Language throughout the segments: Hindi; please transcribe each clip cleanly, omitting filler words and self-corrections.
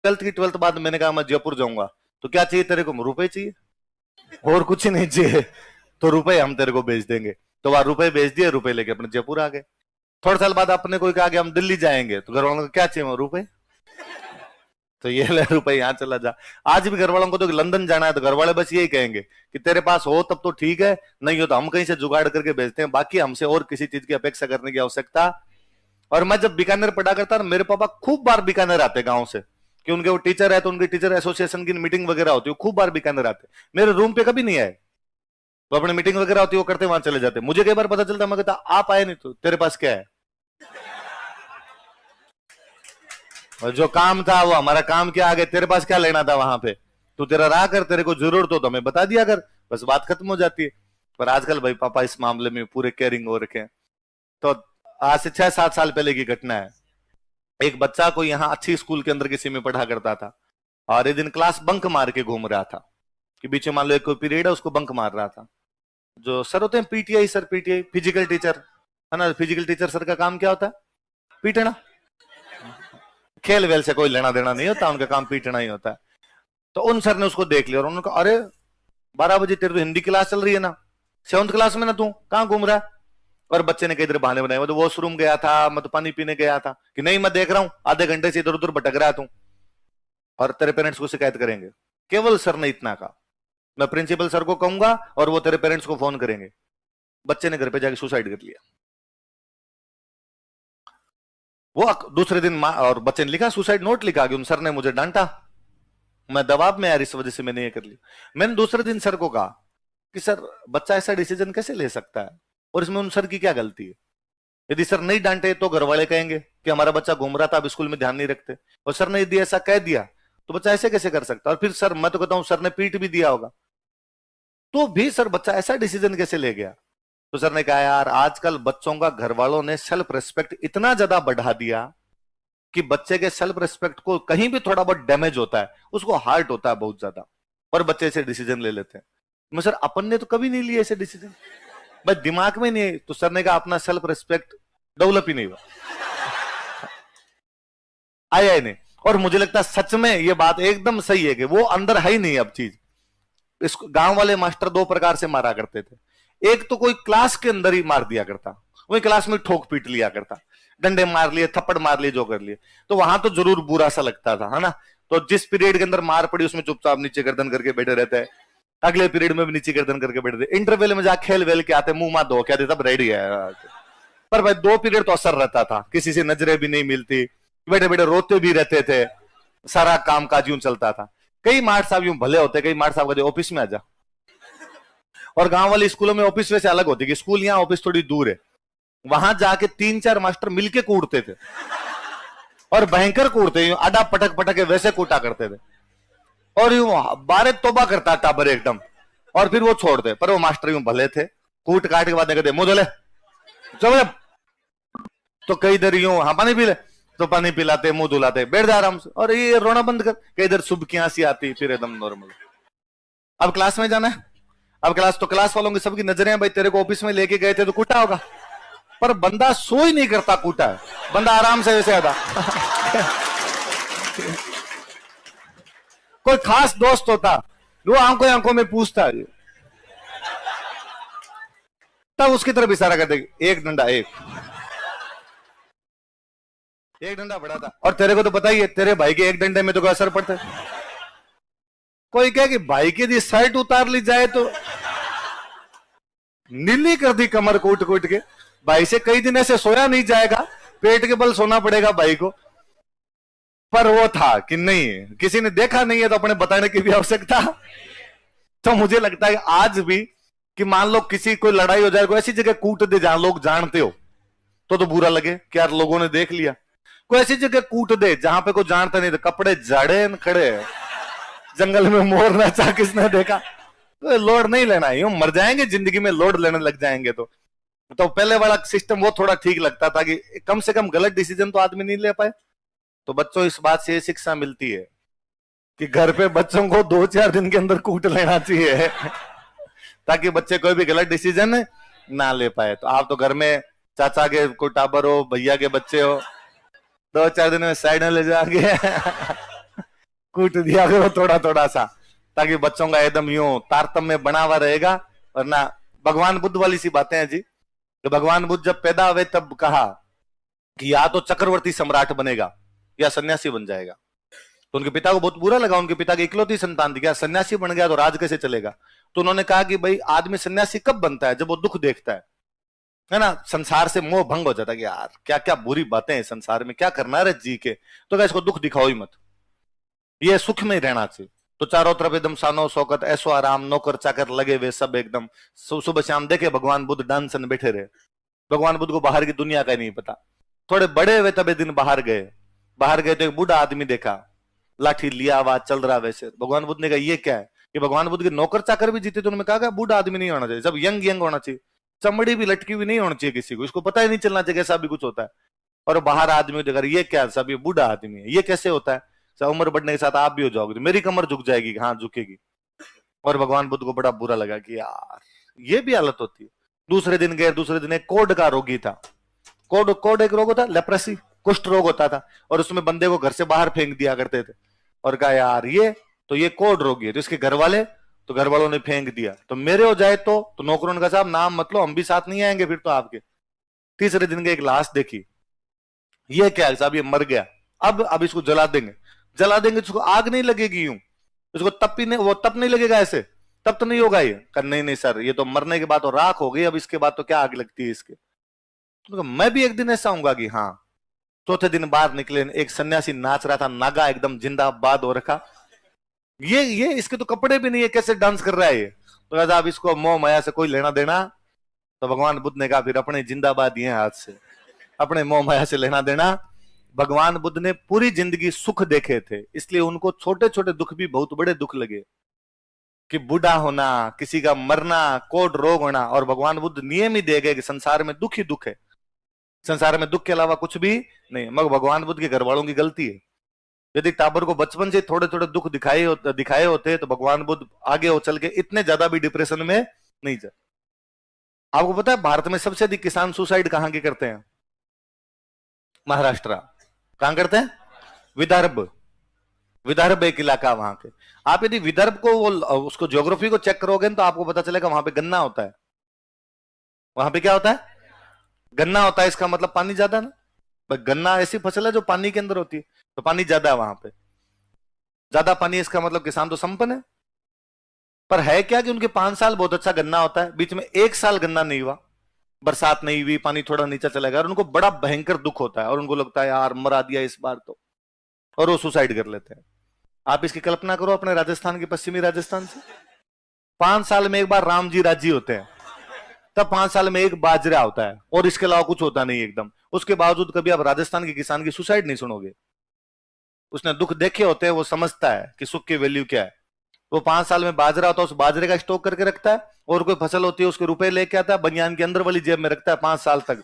ट्वेल्थ बाद मैंने कहा मैं जयपुर जाऊंगा, तो क्या चाहिए तेरे को? रुपए चाहिए, और कुछ नहीं चाहिए। तो रुपए हम तेरे को भेज देंगे। तो वहां रुपए भेज दिए, रुपए लेके अपने जयपुर आ गए। थोड़े साल बाद अपने कोई कहा कि हम दिल्ली जाएंगे, तो घर वालों को क्या चाहिए? रुपए। तो ये ले रुपए, यहाँ चला जा। आज भी घर वालों को तो लंदन जाना है तो घर वाले बस यही कहेंगे कि तेरे पास हो तब तो ठीक है, नहीं हो तो हम कहीं से जुगाड़ करके भेजते हैं, बाकी हमसे और किसी चीज की अपेक्षा करने की आवश्यकता। और मैं जब बीकानेर पढ़ा करता ना, मेरे पापा खूब बार बीकानेर आते गांव से, कि उनके वो टीचर है तो उनकी टीचर एसोसिएशन की मीटिंग वगैरह होती है, खूब बार बीकानेर आते, मेरे रूम पे कभी नहीं आए। तो अपनी मीटिंग वगैरह होती है वो करते, वहां चले जाते। मुझे कई बार पता चलता, मैं कहता आप आए नहीं तो तेरे पास क्या है? और जो काम था वो हमारा काम क्या आ गया, तेरे पास क्या लेना था वहां पे? तू तेरा रहा कर, तेरे को जरूरत हो तो हमें बता दिया कर, बस बात खत्म हो जाती है। पर आजकल भाई पापा इस मामले में पूरे केयरिंग हो रखे हैं। तो आज से 6-7 साल पहले की घटना है। एक बच्चा को यहाँ अच्छी स्कूल के अंदर किसी में पढ़ा करता था, और एक दिन क्लास बंक मार के घूम रहा था, कि बीच में मान लो एक कोई पीरियड है उसको बंक मार रहा था। जो सर होते हैं PTI sir, PTI physical teacher है ना, फिजिकल टीचर सर का काम क्या होता है? पीटना। खेल वेल से कोई लेना देना नहीं होता, उनका काम पीटना ही होता है। तो उन सर ने उसको देख लिया और उन्होंने कहा, अरे 12 बजे तेरे तो हिंदी क्लास चल रही है ना, 7th क्लास में ना, तू कहां घूम रहा है? और बच्चे ने कई देर बहाने बनाए, मैं तो वॉशरूम गया था, मैं तो पानी पीने गया था। कि नहीं मैं देख रहा हूं आधे घंटे से इधर उधर भटक रहा है तू, और तेरे पेरेंट्स को शिकायत करेंगे। केवल सर ने इतना कहा, मैं प्रिंसिपल सर को कहूंगा और वो तेरे पेरेंट्स को फोन करेंगे। बच्चे ने घर पे जाके सुसाइड कर लिया। वो दूसरे दिन और बच्चे ने लिखा सुसाइड नोट, लिखा कि उन सर ने मुझे डांटा, मैं दबाव में यार, इस वजह से मैंने ये कर लिया। मैंने दूसरे दिन सर को कहा कि सर बच्चा ऐसा डिसीजन कैसे ले सकता है, और इसमें उन सर की क्या गलती है? यदि सर नहीं डांटे तो घर वाले कहेंगे कि हमारा बच्चा घूम रहा था, अब स्कूल में ध्यान नहीं रखते, और सर ने यदि ऐसा कह दिया तो बच्चा ऐसे कैसे कर सकता? और फिर सर, मैं तो कहता हूं सर ने पीट भी दिया होगा, तो भी सर बच्चा ऐसा डिसीजन कैसे ले गया? तो सर ने कहा यार आजकल बच्चों का घर वालों ने सेल्फ रिस्पेक्ट इतना ज्यादा बढ़ा दिया कि बच्चे के सेल्फ रिस्पेक्ट को कहीं भी थोड़ा बहुत डैमेज होता है, उसको हार्ट होता है बहुत ज्यादा, और बच्चे ऐसे डिसीजन ले लेते हैं। मैं सर अपन ने तो कभी नहीं लिए ऐसे डिसीजन, भाई दिमाग में नहीं है। तो सर ने कहा अपना सेल्फ रिस्पेक्ट डेवलप ही नहीं हुआ, आया ही नहीं। और मुझे लगता है सच में ये बात एकदम सही है कि वो अंदर है ही नहीं अब चीज। इसको गांव वाले मास्टर 2 प्रकार से मारा करते थे। एक तो कोई क्लास के अंदर ही मार दिया करता, वही क्लास में ठोक पीट लिया करता, डंडे मार लिए, थप्पड़ मार लिए, जो कर लिए, तो वहां तो जरूर बुरा सा लगता था, है ना। तो जिस पीरियड के अंदर मार पड़ी उसमें चुपचाप नीचे गर्दन करके बैठे रहते हैं, अगले पीरियड में भी नीचे गर्दन करके बैठे थे, इंटरवल में जाके खेल वेल के आते, मुंह मार धो क्या देता, रेडी है। पर भाई 2 पीरियड तो असर रहता था, किसी से नजरें भी नहीं मिलती, बैठे बैठे रोते भी रहते थे, सारा काम काज यूं चलता था। कई मार्ट साहब यूं भले होते, कई मार्ट साहब कहते ऑफिस में आ जा। और गांव वाले स्कूलों में ऑफिस वैसे अलग होती है कि स्कूल यहाँ ऑफिस थोड़ी दूर है, वहां जाके 3-4 मास्टर मिलके कूटते थे, और भयंकर कूटते, अड्डा पटक पटक के वैसे कूटा करते थे, और यूं बारे तोबा करता टाबर एकदम, और फिर वो छोड़ते। पर वो मास्टर यूं भले थे, कूट काट के बाद कहते मुंह धो ले, चलो। तो कई देर यूं, हाँ पानी पी ले, तो पानी पिलाते, मुंह धुलाते, बैठ जा आराम से, और ये रोना बंद कर। कई देर सुबह सी आती, फिर एकदम नॉर्मल। अब क्लास में जाना है, अब क्लास तो क्लास वालों की सबकी नजरें भाई तेरे को ऑफिस में लेके गए थे तो कूटा होगा, पर बंदा सो ही नहीं करता कूटा है, बंदा आराम से वैसे आता। कोई खास दोस्त होता वो आंखों आंखों में पूछता, तब उसकी तरफ इशारा करते, एक डंडा, एक डंडा बड़ा था। और तेरे को तो पता ही है, तेरे भाई के एक डंडे में तो कोई असर पड़ता है। कोई कहे कि भाई की यदि शर्ट उतार ली जाए तो नीली कर दी कमर कूट कूट के, भाई से कई दिन ऐसे सोया नहीं जाएगा, पेट के बल सोना पड़ेगा भाई को। पर वो था कि नहीं, किसी ने देखा नहीं है तो अपने बताने की भी आवश्यकता। तो मुझे लगता है आज भी कि मान लो किसी कोई लड़ाई हो जाए, कोई ऐसी जगह कूट दे जहां लोग जानते हो, तो बुरा लगे कि यार लोगों ने देख लिया। कोई ऐसी जगह कूट दे जहां पे कोई जानता नहीं, तो कपड़े जड़े खड़े, जंगल में मोर नाचा किसने देखा, तो लोड नहीं लेना है, यूं मर जाएंगे जिंदगी में, लोड लेने लग जाएंगे। तो पहले वाला सिस्टम वो थोड़ा ठीक लगता था कि कम से कम गलत डिसीजन तो आदमी नहीं ले पाए। तो बच्चों इस बात से शिक्षा मिलती है कि घर पे बच्चों को 2-4 दिन के अंदर कूट लेना चाहिए ताकि बच्चे कोई भी गलत डिसीजन ना ले पाए। तो आप तो घर में चाचा के कोई टाबर हो, भैया के बच्चे हो, 2-4 दिन में साइड में ले जाओगे कूट दिया करो थोड़ा थोड़ा सा, ताकि बच्चों का एकदम यूं तारतम्य बना हुआ रहेगा। वरना भगवान बुद्ध वाली सी बातें हैं जी, कि भगवान बुद्ध जब पैदा हुए तब कहा कि या तो चक्रवर्ती सम्राट बनेगा या सन्यासी बन जाएगा। तो उनके पिता को बहुत बुरा लगा, उनके पिता की इकलौती संतान थी, क्या सन्यासी बन गया तो राज कैसे चलेगा। तो उन्होंने कहा कि भाई आदमी सन्यासी कब बनता है, जब वो दुख देखता है ना, संसार से मोह भंग हो जाता है कि यार क्या क्या बुरी बातें हैं संसार में, क्या करना है जी के, तो क्या इसको दुख दिखाओ ही मत, ये सुख में ही रहना चाहिए। तो चारों तरफ एकदम शानो शौकत ऐसो आराम, नौकर चाकर लगे हुए सब एकदम, सुबह शाम देखे भगवान बुद्ध डांस में बैठे रहे। भगवान बुद्ध को बाहर की दुनिया का नहीं पता। थोड़े बड़े हुए तब एक दिन बाहर गए तो एक बूढ़ा आदमी देखा, लाठी लिया हुआ चल रहा वैसे। भगवान बुद्ध ने कहा ये क्या है, कि भगवान बुद्ध के नौकर चाकर भी जीते तो उन्होंने कहा बूढ़ा आदमी नहीं होना चाहिए, सब यंग यंग होना चाहिए, चमड़ी भी लटकी हुई नहीं होनी चाहिए किसी को, इसको पता ही नहीं चलना चाहिए ऐसा भी कुछ होता है। और बाहर आदमी देखकर ये क्या, सब ये बूढ़ा आदमी है, ये कैसे होता है, सब उम्र बढ़ने के साथ आप भी हो जाओगे, मेरी कमर झुक जाएगी, हाँ झुकेगी। और भगवान बुद्ध को बड़ा बुरा लगा कि यार ये भी हालत होती है। दूसरे दिन गए, दूसरे दिन एक कोढ़ का रोगी था, कोढ़ एक रोग होता, लेप्रेसी, कुष्ठ रोग होता था, और उसमें बंदे को घर से बाहर फेंक दिया करते थे। और कहा यार ये कोढ़ रोगी है, तो इसके घर वाले, तो घर वालों ने फेंक दिया, तो मेरे हो जाए तो नौकरों ने कहा साहब नाम मत लो, हम भी साथ नहीं आएंगे फिर तो आपके। तीसरे दिन के एक लाश देखी, ये क्या है साहब, ये मर गया, अब इसको जला देंगे इसको आग नहीं लगेगी यूं, इसको तप नहीं लगेगा ऐसे, तब तो नहीं होगा ये। कर नहीं सर, ये तो मरने के बाद तो राख हो गई, अब इसके बाद तो क्या आग लगती है इसके। तो मैं भी एक दिन ऐसा आऊंगा कि हाँ। चौथे दिन बाहर निकले, एक सन्यासी नाच रहा था, नागा एकदम जिंदाबाद हो रखा, ये इसके तो कपड़े भी नहीं है, कैसे डांस कर रहा है ये। तो कहा आप इसको मोह माया से कोई लेना देना। तो भगवान बुद्ध ने कहा फिर अपने जिंदाबाद ये हाथ से, अपने मोह माया से लेना देना। भगवान बुद्ध ने पूरी जिंदगी सुख देखे थे, इसलिए उनको छोटे छोटे दुख भी बहुत बड़े दुख लगे, कि बूढ़ा होना, किसी का मरना, कोढ़ रोग होना। और भगवान बुद्ध नियम ही दे गए कि संसार में दुख ही दुख है, संसार में दुख के अलावा कुछ भी नहीं। मगर भगवान बुद्ध के घर वालों की गलती है, यदि टाबर को बचपन से थोड़े थोड़े दुख दिखाए होते तो भगवान बुद्ध आगे हो चल के इतने ज्यादा भी डिप्रेशन में नहीं जाए। आपको पता है भारत में सबसे अधिक किसान सुसाइड कहां के करते हैं? महाराष्ट्र। कहां करते हैं? विदर्भ एक इलाका वहां के। आप यदि विदर्भ को उसको ज्योग्राफी को चेक करोगे तो आपको पता चलेगा वहां पे गन्ना होता है। वहां पे क्या होता है? गन्ना होता है। इसका मतलब पानी ज्यादा ना, गन्ना ऐसी फसल है जो पानी के अंदर होती है, तो पानी ज्यादा है वहां पे। ज्यादा पानी, इसका मतलब किसान तो संपन्न है। पर है क्या कि उनके 5 साल बहुत अच्छा गन्ना होता है, बीच में 1 साल गन्ना नहीं हुआ, बरसात नहीं हुई, पानी थोड़ा नीचा चला गया, और उनको बड़ा भयंकर दुख होता है, और उनको लगता है यार मरा दिया इस बार तो, और वो सुसाइड कर लेते हैं। आप इसकी कल्पना करो अपने राजस्थान के, पश्चिमी राजस्थान से 5 साल में एक बार राम जी राजी होते हैं, तब 5 साल में एक बाजरा होता है, और इसके अलावा कुछ होता नहीं एकदम। उसके बावजूद कभी आप राजस्थान के किसान की सुसाइड नहीं सुनोगे। उसने दुख देखे होते हैं, वो समझता है कि सुख की वैल्यू क्या है। वो 5 साल में बाजरा होता है, उस बाजरे का स्टॉक करके रखता है, और कोई फसल होती है उसके रुपए लेके आता है, बनियान के अंदर वाली जेब में रखता है 5 साल तक।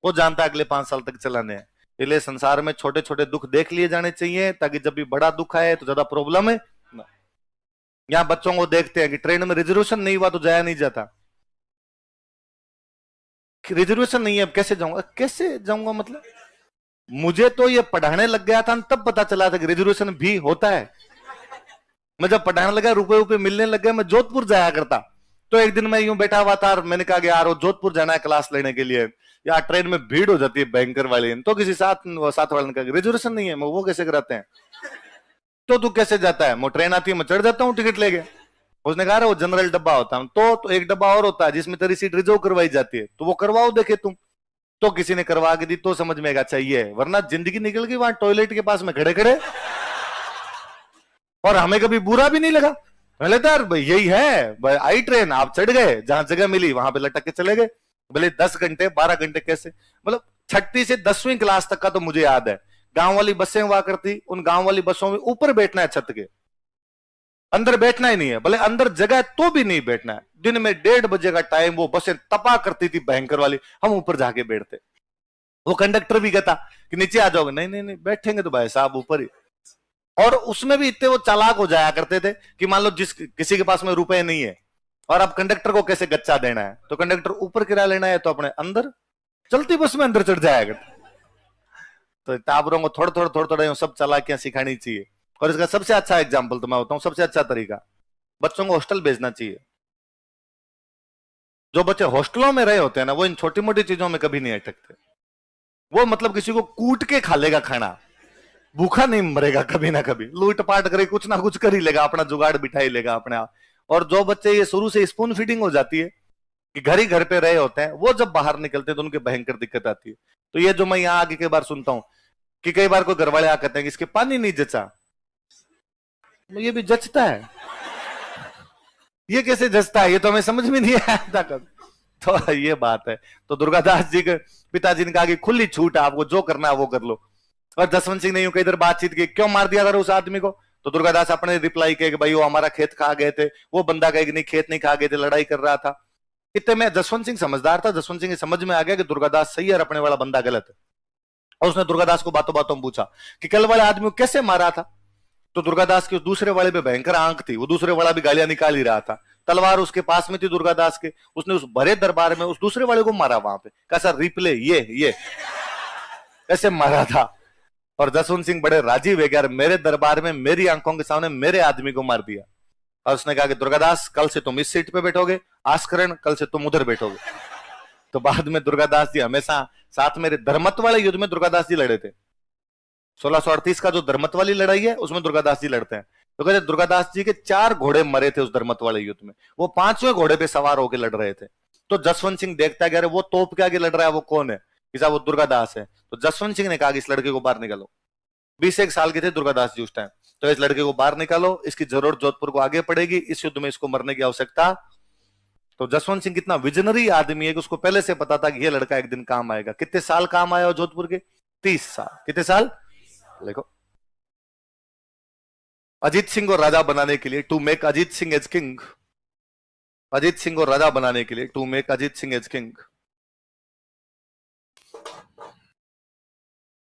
वो जानता है अगले 5 साल तक चलाने हैं। इसलिए संसार में छोटे छोटे दुख देख लिए जाने चाहिए, ताकि जब भी बड़ा दुख आए तो ज्यादा प्रॉब्लम है ना। यहां बच्चों को देखते हैं कि ट्रेन में रिजर्वेशन नहीं हुआ तो जाया नहीं जाता। रिजर्वेशन नहीं है, अब कैसे जाऊंगा मतलब। मुझे तो ये पढ़ाने लग गया था तब पता चला था कि रिजर्वेशन भी होता है। मैं जब पढ़ाने लगा, रुपए मिलने लग गए, मैं जोधपुर जाया करता। तो एक दिन मैं यूं बैठा हुआ था और मैंने कहा कि यार वो जोधपुर जाना है क्लास लेने के लिए, यार ट्रेन में भीड़ हो जाती है बैंकर वाले। तो किसी साथ वाले ने कहा रिजर्वेशन नहीं है, वो कैसे कराते हैं? तो तू कैसे जाता है? मैं ट्रेन आती है, मैं चढ़ जाता हूँ टिकट लेके। उसने कहा वो जनरल डब्बा होता है। तो एक डब्बा और होता है जिसमें तेरी सीट रिजर्व करवाई जाती है, तो वो करवाओ देखे तुम। तो किसी ने करवा के दी तो समझ में आएगा चाहिए, वरना जिंदगी निकल गई वहां टॉयलेट के पास में खड़े खड़े। और हमें कभी बुरा भी नहीं लगा, बोले तो यार यही है, आई ट्रेन, आप चढ़ गए, जहां जगह मिली वहां पे लटक के चले गए। बोले 10 घंटे 12 घंटे कैसे, मतलब 6वीं से 10वीं क्लास तक का तो मुझे याद है। गांव वाली बसें हुआ करती, उन गांव वाली बसों में ऊपर बैठना है, छत के अंदर बैठना ही नहीं है, भले अंदर जगह तो भी नहीं बैठना है। दिन में 1:30 बजे का टाइम, वो बसें तपा करती थी भयंकर वाली, हम ऊपर जाके बैठते। वो कंडक्टर भी कहता कि नीचे आ जाओगे, नहीं नहीं नहीं बैठेंगे तो भाई साहब ऊपर ही। और उसमें भी इतने वो चालाक हो जाया करते थे कि मान लो किसी के पास में रुपए नहीं है, और अब कंडक्टर को कैसे गच्चा देना है, तो कंडक्टर ऊपर किराया लेना है तो अपने अंदर चलती बस में अंदर चढ़ जाया करता। तो टाबरों को थोड़ा थोड़ा सब चालाकियां सिखानी चाहिए। और इसका सबसे अच्छा एग्जाम्पल तो मैं बताऊं, सबसे अच्छा तरीका, बच्चों को हॉस्टल भेजना चाहिए। जो बच्चे हॉस्टलों में रहे होते हैं ना, वो इन छोटी मोटी चीजों में कभी नहीं अटकते। वो मतलब किसी को कूट के खा लेगा खाना, भूखा नहीं मरेगा कभी ना कभी, लूट पाट करे कुछ ना कुछ कर ही लेगा, अपना जुगाड़ बिठा ही लेगा अपने आप। और जो बच्चे ये शुरू से स्पून फीडिंग हो जाती है कि घर ही घर पे रहे होते हैं, वो जब बाहर निकलते हैं तो उनकी भयंकर दिक्कत आती है। तो ये जो मैं यहाँ आगे कई बार सुनता हूं कि कई बार कोई घर वाले आ कहते हैं कि इसके पानी नहीं जचा, तो ये भी जचता है, ये कैसे जचता है, ये तो हमें समझ में नहीं आया था। तो ये बात है। तो दुर्गादास जी के पिताजी ने कहा कि खुली छूट है, आपको जो करना है वो कर लो। और जसवंत सिंह ने यूं कई इधर बातचीत की, क्यों मार दिया था उस आदमी को? तो दुर्गादास अपने रिप्लाई किया कि भाई वो हमारा खेत खा गए थे। वो बंदा कहे कि नहीं खेत नहीं खा गए थे, लड़ाई कर रहा था। इतने में जसवंत सिंह समझदार था, जसवंत सिंह समझ में आ गया कि दुर्गादास सही है और अपने वाला बंदा गलत है। और उसने दुर्गादास को बातों बातों में पूछा कि कल वाले आदमी को कैसे मारा था। तो दुर्गादास के दूसरे वाले पे भयंकर आंख थी, वो दूसरे वाला भी गालियां निकाल ही रहा था, तलवार उसके पास में थी दुर्गादास के। उसने उस भरे दरबार में उस दूसरे वाले को मारा वहां पे। कैसा रिप्ले, ये ऐसे मारा था। और जसवंत सिंह बड़े राजीव है, यार मेरे दरबार में मेरी आंखों के सामने मेरे आदमी को मार दिया। और उसने कहा कि दुर्गादास कल से तुम इस सीट पे बैठोगे, आस्करण कल से तुम उधर बैठोगे। तो बाद में दुर्गादास जी हमेशा साथ में, धर्मत वाले युद्ध में दुर्गादास जी लड़े थे। 1638 का जो धर्मत वाली लड़ाई है उसमें दुर्गादास जी लड़ते हैं। तो कहते दुर्गादास जी के 4 घोड़े मरे थे उस धर्मत वाले युद्ध में, वो 5वें घोड़े पे सवार होकर लड़ रहे थे। तो जसवंत सिंह देखता है कि अरे वो तोप के आगे लड़ रहा है, वो कौन है? किसा, वो दुर्गादास है। तो जसवंत सिंह ने कहा कि इस लड़के को बाहर निकालो। 21 साल के थे दुर्गादास जी उस टाइम। तो इस लड़के को बाहर निकालो, इसकी जरूरत जोधपुर को आगे पड़ेगी, इस युद्ध में इसको मरने की आवश्यकता। तो जसवंत सिंह कितना विजनरी आदमी है कि उसको पहले से पता था कि ये लड़का एक दिन काम आएगा। कितने साल काम आया जोधपुर के? 30 साल। कितने साल? देखो, अजीत सिंह को राजा बनाने के लिए, to make Ajit Singh as king, Ajit Singh को राजा बनाने के लिए, to make Ajit Singh as king,